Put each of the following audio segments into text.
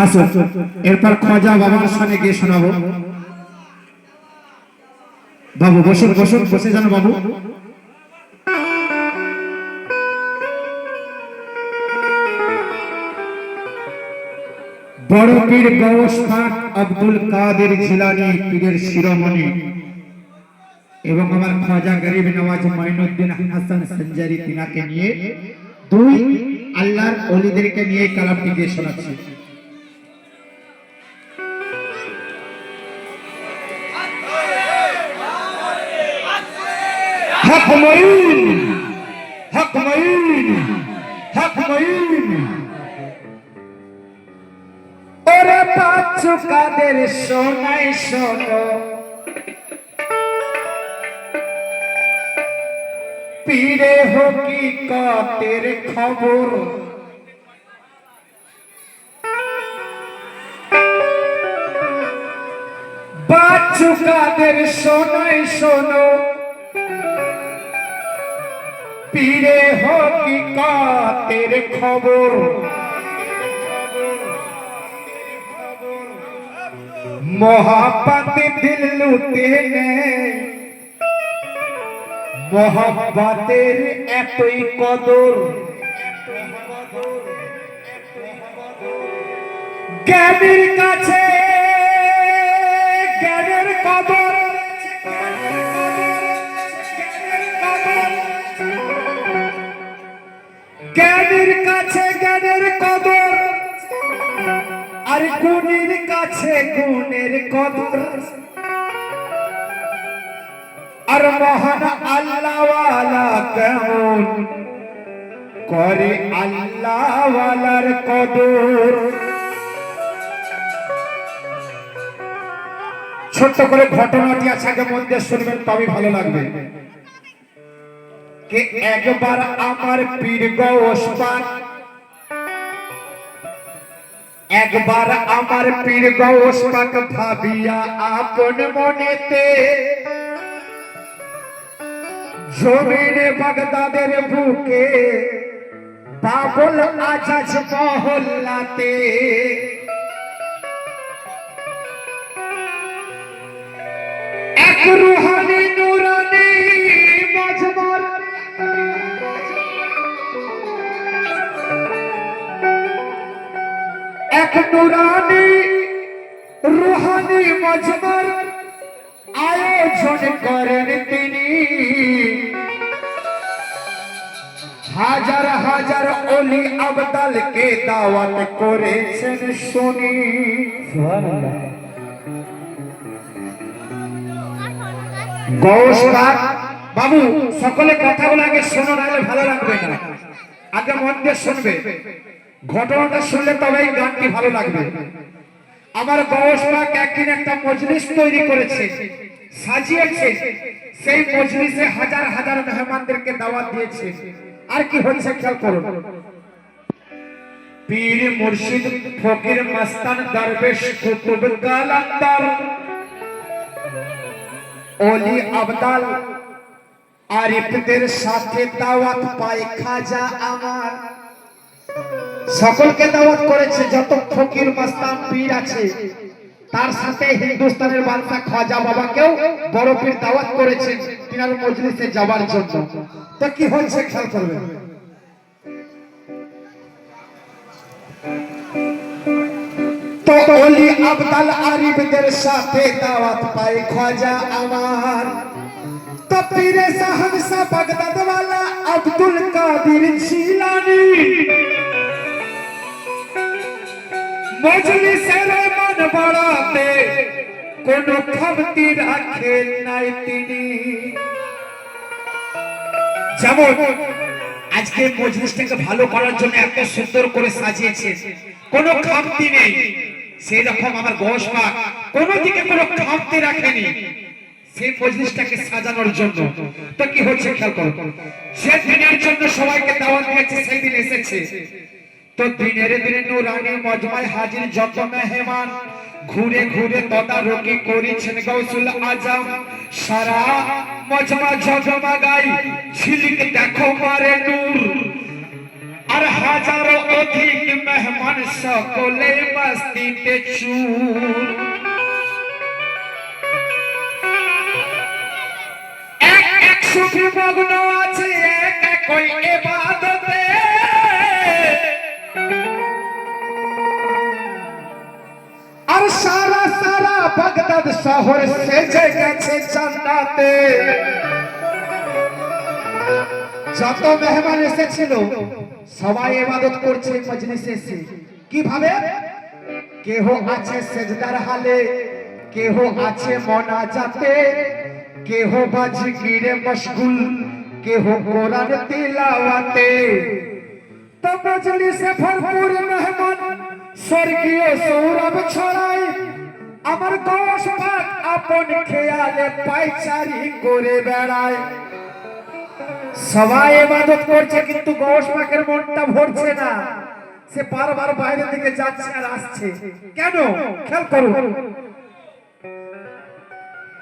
আসো এরপর খাজা বাবার সামনে গিয়ে শোনাবো। বাবু বসুন বসুন, বসে যান বাবু। বড় পীর গৌস পাক আব্দুল কাদের জিলানী পীরের শিরোমণি এবং আমার খাজা গরিব নওয়াজ মাইনুদ্দিন হাসান সঞ্জারি তিনাকে নিয়ে দুই আল্লাহর ওলিদেরকে নিয়ে কালামটি গিয়ে শোনাচ্ছি। হক মঈন হক মঈন হক মঈন ওরে পাঁচু কাদের শোনাই শোনো, পীরে হকিকতের খবর। পাঁচু কাদের শোনাই শোনো, পীরে হকিকতের খবর। मोहब्बत दिल लुटे ने मोहब्बतेर एतई कदर, ज्ञानीर काछे ज्ञानेर कदर, ज्ञानीर काछे ज्ञानेर कदर আর গুণের কাছে গুণের কদর। আর মহান আল্লাহওয়ালা কেমন করে আল্লাহওয়ালার কদর। ছোট্ট করে ঘটনাটি আজকে মধ্যে শুনবেন, তবে ভালো লাগবে। কে একবার আমার পীর গৌস পাক, একবার আমার পীর গৌস পাক ভাবিয়া আপন মনেতে জমিনে বাগদাদের বুকে বাবুল আজাজ মহল্লাতে এক নুরানি রুহানি মজমার আয়োজন করেন তিনি। হাজার হাজার ওলি আবদালকে দাওয়াত করেছেন শুনি। গৌস পাক বাবু সকলে কথাগুলো আগে শোনো, নাহলে ভালো লাগবে না। আগে মন দিয়ে শুনবে, ঘটনাটা শুনলে তবেই গানটি ভালো লাগবে। আমার গৌস পাক একদিন একটা মজলিস তৈরি করেছে, সাজিয়েছে। সেই মজলিসে হাজার হাজার মেহমানদেরকে দাওয়াত দিয়েছে। আর কি হচ্ছে খেয়াল করুন। পীর মুর্শিদ ফকির মস্তান দরবেশ কুতুব কালান্দার ওলি আবদাল আরিফদের সাথে দাওয়াত পায় খাজা আমার। সকলকে দাওয়াত করেছে, যত ফকির মস্তান পীর আছে, তার সাথে হিন্দুস্তানের বাদশা খাজা বাবাকেও বড় পীর দাওয়াত করেছেন তিনার মজলিসে যাবার জন্য। তো কি হয়েছে খেয়াল করবেন। তো ওলি আবদাল আরিফদের সাথে দাওয়াত পায় খাজা আমার। তো পীরে সাহেব সা বাগদাদ वाला আব্দুল কাদের জিলানী মজলিসের মান বাড়াতে কোন খামতি রাখেন নাই তিনি। যেমন আজকে মজলিসটাকে ভালো করার জন্য এত সুন্দর করে সাজিয়েছে, কোনো খামতি নেই। সেই রকম আমার গৌস পাক কোনো দিকে কোনো খামতি রাখেনি সেই মজলিসটাকে সাজানোর জন্য। তো কি হচ্ছে খেয়াল করুন। সে দিনের জন্য সবাইকে দাওয়াত দিয়েছে, সেই দিন এসেছে। তো দিনের দিনে নুরানি মজমায় হাজির যত মেহমান ঘুরে ঘুরে তদারকি করেছেন গৌসুল আজম। সারা মজমা ঝগমগাই ঝিলিক দেখো মারে নূর। আর হাজারো অধিক মেহমান সকলে মস্তিতে চুর। এক সুফি মগ্ন আছে এক একই ইবাদতে। আর সারা সারা বাগদাদ শহর সেজে গেছে জান্নাতে। যত মেহমান এসেছিল সবাই ইবাদত করছে মজলিসে এসে। কিভাবে? কেহ আছে সেজদার হালে, কেহ আছে মোনাজাতে, কেহ বাজিকিরে মশগুল, কেহ কোরআন তিলাওয়াতে। তো মজলিসে ভরপুর মেহমান স্বর্গীয় সৌরভ ছড়ায়। আমার গৌস পাক আপন খেয়ালে পায়চারি করে বেড়ায়। সবাই ইবাদত করছে কিন্তু গৌস পাকের মনটা ভরছে না। সে বারবার বাইরে থেকে যাচ্ছে আর আসছে। কেন খেয়াল করুন।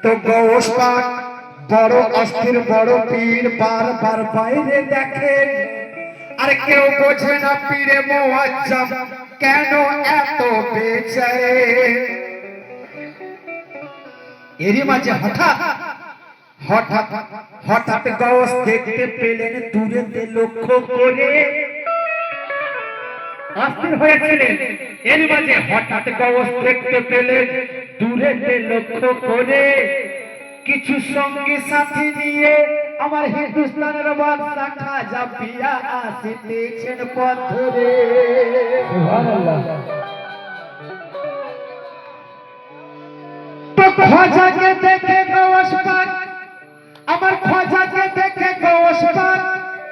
তো গৌস পাক বড় অস্থির, বড় পীর বারবার বাইরে দেখেন। আর কেউ বোঝে না পীরে মুআজ্জম কেন এত বেচैन। এরই মাঝে হঠাৎ হঠাৎ হঠাৎ গৌস দেখতে পেলেন দূরেতে লক্ষ্য করে। অস্থির হয়েছিলেন। এরই মাঝে হঠাৎ গৌস দেখতে পেলেন দূরেতে লক্ষ্য করে কিছু সঙ্গী সাথী নিয়ে আমার হিন্দুস্তানের বাদশা খাজা পিয়া আসিতেছেন পথ ধরে। সুবহানাল্লাহ। তো খাজাকে দেখে গৌস পাক, আমার খাজাকে দেখে গৌস পাক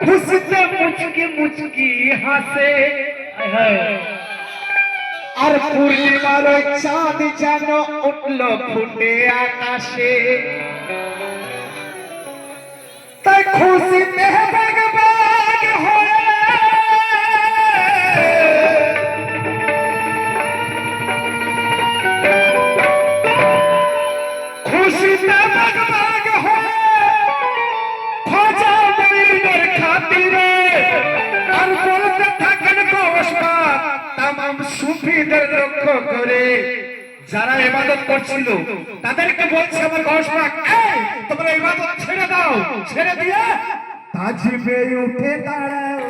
খুশিতে মুচকি মুচকি হাসে। আর পূর্ণিমার চাঁদ যেন উঠল ফুটে আকাশে। তাই খুশিতে বাগবাগ হয়ে খুশিতে বাগবাগ হয়ে খাজা মঈনের খাতিরে আর বলতে থাকেন গৌস পাক तमाम সুফিদের লক্ষ্য করে। যারা ইবাদত করছিল তাদেরকে বলছে আমার গৌস পাক, এই তোমরা ইবাদত ছেড়ে দাও, ছেড়ে দিয়ে তাজবে উঠে দাঁড়াও।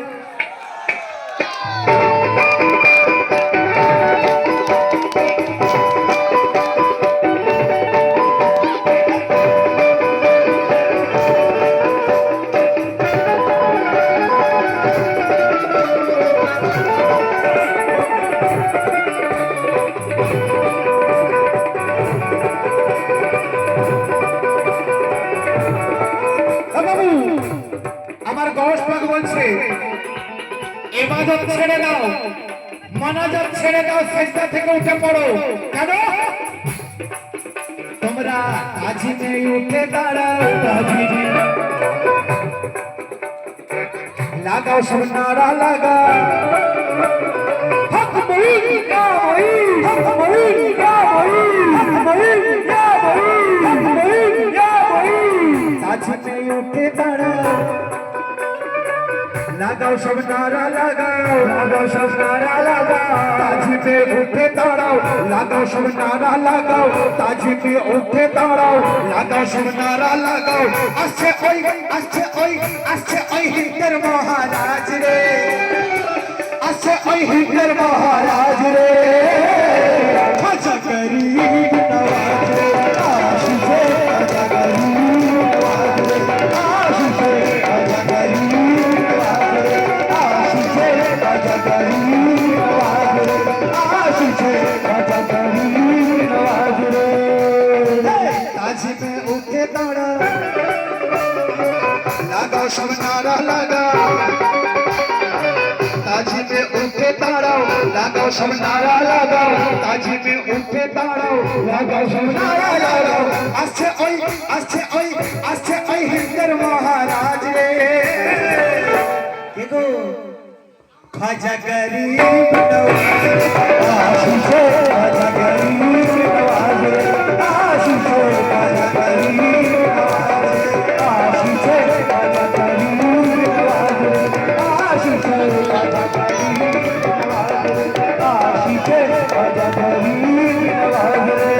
বাবু আমার গস পাক বলছে ইবাদত ছেড়ে দাও, মানাজাত ছেড়ে দাও, সেজদা থেকে উঠে পড়ো। কেন? তোমরা তাজিমে উঠে দাঁড়াও, তাজিমে লাগাও সব নারা লাগাও, হক মুঈন ইয়া মুঈন, হক মুঈন ইয়া মুঈন, হক মুঈন ইয়া মুঈন, হক মুঈন ইয়া মুঈন। তাজিমে উঠে দাঁড়াও, লাগাও সব নারা লাগাও, লাগাও সব নারা লাগাও, তাজিমে উঠে দাঁড়াও, লাগাও সব নারা লাগাও, তাজিমে উঠে দাঁড়াও, লাগাও সব নারা লাগাও। আসছে ওই, আসছে ওই, আসছে ওই হিন্দের মহারাজ রে, আসছে ওই হিন্দের মহারাজ রে, খাজা গরিব নওয়াজ রে, আসছে খাজা গরিব নওয়াজ রে, আসছে খাজা গরিব নওয়াজ রে, আসছে খাজা গরিব নওয়াজ রে, আসছে খাজা গরিব নওয়াজ রে। তাজিমে উঠে দাঁড়াও, লাগাও সব নারা লাগাও, তাজিমে উঠে দাঁড়াও, লাগাও সব নারা লাগাও, তাজিমে উঠে দাঁড়াও, লাগাও সব নারা লাগাও। আসছে ওই, আসছে ওই, আসছে ওই হিন্দের মহারাজ রে, কে গো? খাজা গরিব নওয়াজ রে, আসছে খাজা গরিব নওয়াজ রে, আসছে খাজা গরিব নওয়াজ রে, আসছে খাজা গরিব নওয়াজ রে, আসছে খাজা গরিব নওয়াজ রে, আসছে খাজা গরিব নওয়াজ রে।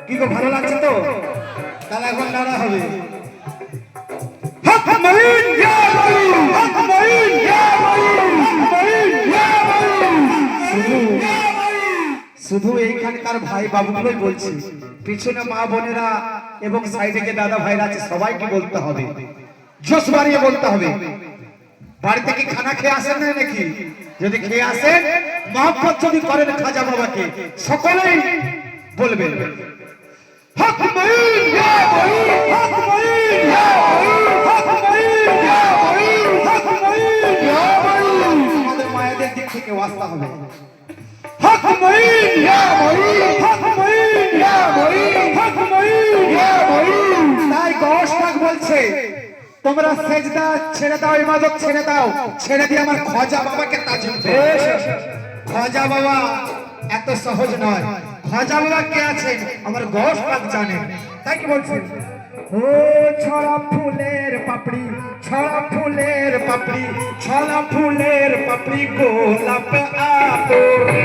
কি গো, ভালো লাগছে তো? তাহলে এখন নারা হবে, হক মুঈন ইয়া মুঈন, হক মুঈন ইয়া মুঈন, হক মুঈন ইয়া মুঈন। শুধু এইখানকার ভাই বাবুগুলোই বলছি, পিছনে মা বোনেরা এবং সাইডে যে দাদা ভাইরা আছে সবাইকে বলতে হবে, জোশ বাড়িয়ে বলতে হবে। বাড়িতে কি খানা খেয়ে আসেন না নাকি? যদি খেয়ে আসেন, মহব্বত যদি করেন খাজা বাবাকে, সকলেই বলবেন হক মুঈন ইয়া মুঈন, হক মুঈন ইয়া মুঈন, হক মুঈন ইয়া মুঈন, হক মুঈন ইয়া মুঈন। আমাদের মায়েদের দিক থেকে ওয়াস্তা হবে, হক মুঈন ইয়া মুঈন, হক মুঈন ইয়া মুঈন, হক মুঈন ইয়া মুঈন। তাই গস পাক বলছে তোমরা সেজদা ছেড়ে দাও, ইবাদত ছেড়ে দাও, ছেড়ে দিয়ে আমার খাজা বাবাকে তাজিম করো। খাজা বাবা এত সহজ নয়, খাজা বাবা কে আছেন আমার গস পাক জানেন। তাই কি বলছেন, ও ছড়া ফুলের পাপড়ি, ছড়া ফুলের পাপড়ি, ছড়া ফুলের পাপড়ি গোলাপ আতো,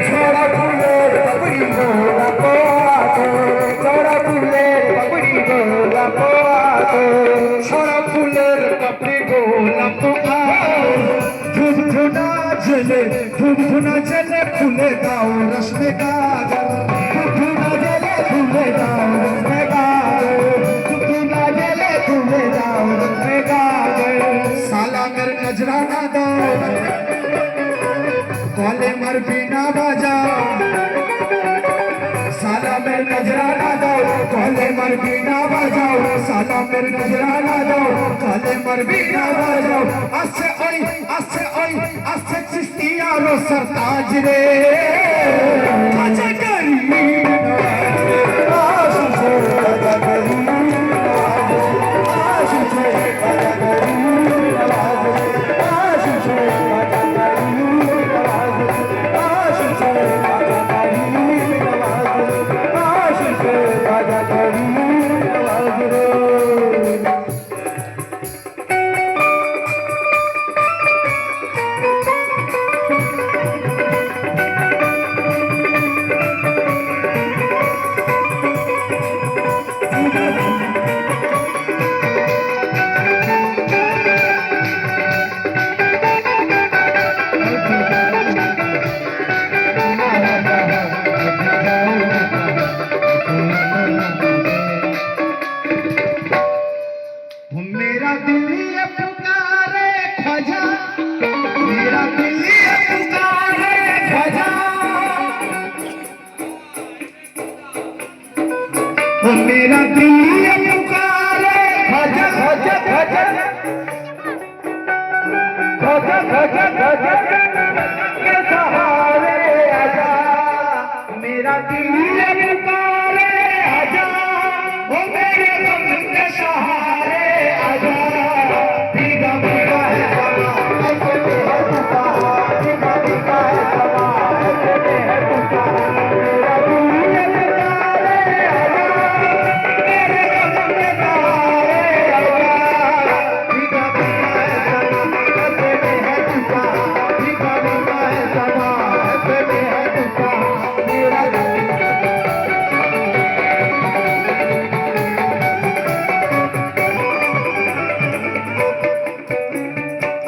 ছড়া ফুলের পাপড়ি গোলাপ আতো, ছড়া ফুলের পাপড়ি গোলাপ আতো, ছড়া ফুলের পাপড়ি গোলাপ আতো। ধুমধুনা জেলে, ধুমধুনা জেলে খুলে দাও রসমে গাজর, ধুমধুনা জেলে খুলে দাও রসমে গাজর, ধুমধুনা জেলে খুলে দাও রসমে গাজর। সালামের নজরানা দাও, কলেমার বিনা বাজাও, সালামের নজরানা দাও, কলেমার বিনা বাজাও, সালামের নজরানা দাও, কলেমার বিনা বাজাও। আসছে ওই, আসছে ওই, আসছে চিশতিয়ারো সরতাজ রে, খাজা গরিব নওয়াজ রে, আসছে খাজা গরিব নওয়াজ রে, আসছে খাজা গরিব নওয়াজ রে, আসছে খাজা গরিব নওয়াজ রে, আসছে খাজা গরিব নওয়াজ রে, আসছে খাজা গরিব নওয়াজ রে। ओ मेरा दिल ये पुकारे ख्वाजा ख्वाजा ख्वाजा ख्वाजा ख्वाजा ख्वाजा के सहारे आजा मेरा दिल ये पुकारे आजा ओ मेरे गम के सहारे आजा भीगा भीगा है समा ऐसे में है टूटा भीगा भीगा है समा ऐसे में है टूटा मेरा दिल ये पुकारे आजा मेरे गम के सहारे आजा भीगा भीगा है समा ऐसे में है टूटा भीगा भीगा है समा ऐसे में है टूटा मेरा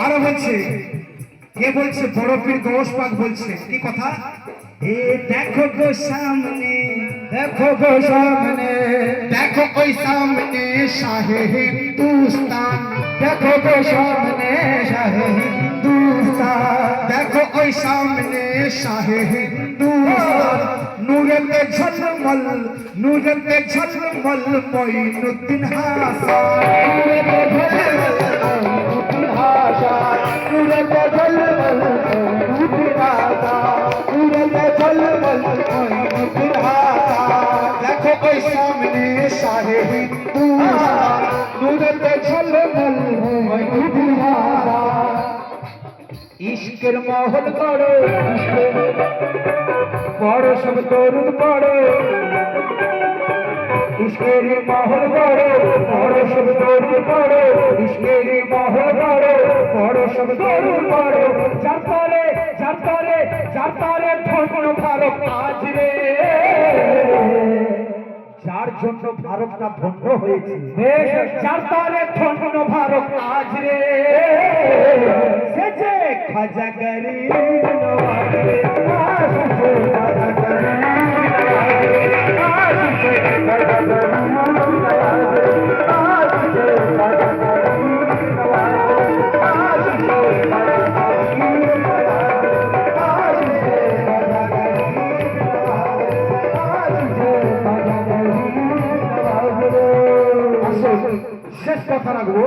আরো বলছে কে বলছে বড় পীর গৌস পাক বলছে কি কথা এ দেখো গো সামনে দেখো গো সামনে দেখো ওই সামনে শাহে হিন্দুস্তান দেখো গো সামনে শাহে হিন্দুস্তান দেখো ওই সামনে শাহে হিন্দুস্তান নূরেতে ঝলমল নূরেতে ঝলমল মঈনুদ্দিন হাসান নূরেতে ঝলমল মঈনুদ্দিন হাসান নূরেতে ঝলমল মঈনুদ্দিন হাসান নূরেতে ঝলমল মঈনুদ্দিন হাসান দেখো ওই সামনে শাহে হিন্দুস্তান নূরেতে ঝলমল মঈনুদ্দিন হাসান ইশকের মহল করো বড় সব তরুণ পড়ো ইশকের মহল বড় বড় সব তরুণ পড়ো ইশকের মহল বড় বড় সব তরুণ পড়ো যার তরে ধন্য ভারত আজ রে যার জন্য ভারতটা ধন্য হয়েছে যার তরে ধন্য ভারত আজ রে সে যে খাজা গরিব নওয়াজ রে আসছে খাজা গরিব নওয়াজ রে আসছে খাজা গরিব নওয়াজ রে আসছে খাজা গরিব নওয়াজ রে আসছে খাজা গরিব নওয়াজ রে আসছে খাজা গরিব নওয়াজ রে আসছে খাজা গরিব নওয়াজ রে আসো শেষ কথা রাখবো